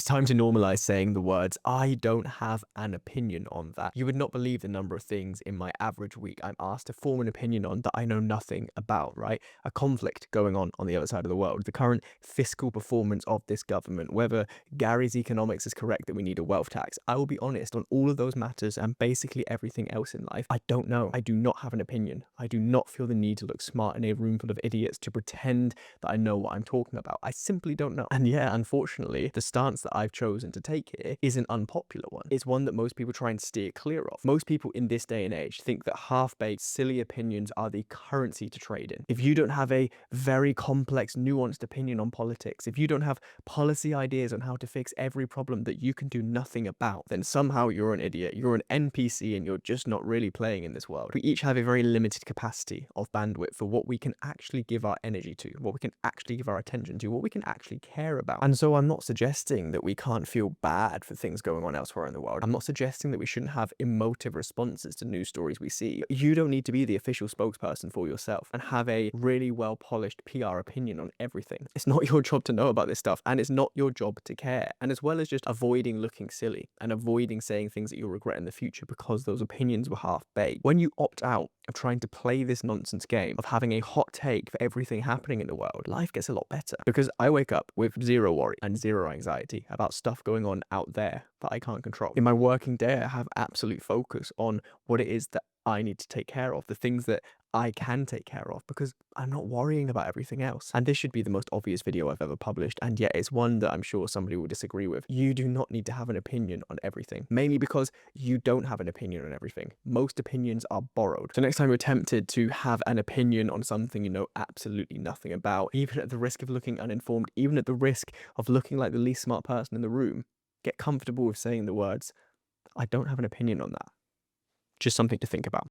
It's time to normalize saying the words, I don't have an opinion on that. You would not believe the number of things in my average week I'm asked to form an opinion on that I know nothing about, right? A conflict going on the other side of the world, the current fiscal performance of this government, whether Gary's economics is correct that we need a wealth tax. I will be honest on all of those matters and basically everything else in life. I don't know. I do not have an opinion. I do not feel the need to look smart in a room full of idiots to pretend that I know what I'm talking about. I simply don't know. And yeah, unfortunately, the stance that I've chosen to take here is an unpopular one. It's one that most people try and steer clear of. Most people in this day and age think that half-baked, silly opinions are the currency to trade in. If you don't have a very complex, nuanced opinion on politics, if you don't have policy ideas on how to fix every problem that you can do nothing about, then somehow you're an idiot, you're an NPC, and you're just not really playing in this world. We each have a very limited capacity of bandwidth for what we can actually give our energy to, what we can actually give our attention to, what we can actually care about. And so I'm not suggesting that we can't feel bad for things going on elsewhere in the world. I'm not suggesting that we shouldn't have emotive responses to news stories we see. You don't need to be the official spokesperson for yourself and have a really well-polished PR opinion on everything. It's not your job to know about this stuff, and it's not your job to care. And as well as just avoiding looking silly and avoiding saying things that you'll regret in the future because those opinions were half-baked, when you opt out of trying to play this nonsense game of having a hot take for everything happening in the world, life gets a lot better. Because I wake up with zero worry and zero anxiety about stuff going on out there that I can't control. In my working day, I have absolute focus on what it is that I need to take care of, the things that I can take care of, because I'm not worrying about everything else. And this should be the most obvious video I've ever published, and yet it's one that I'm sure somebody will disagree with. You do not need to have an opinion on everything, mainly because you don't have an opinion on everything. Most opinions are borrowed. So next time you're tempted to have an opinion on something you know absolutely nothing about, even at the risk of looking uninformed, even at the risk of looking like the least smart person in the room, get comfortable with saying the words, I don't have an opinion on that. Just something to think about.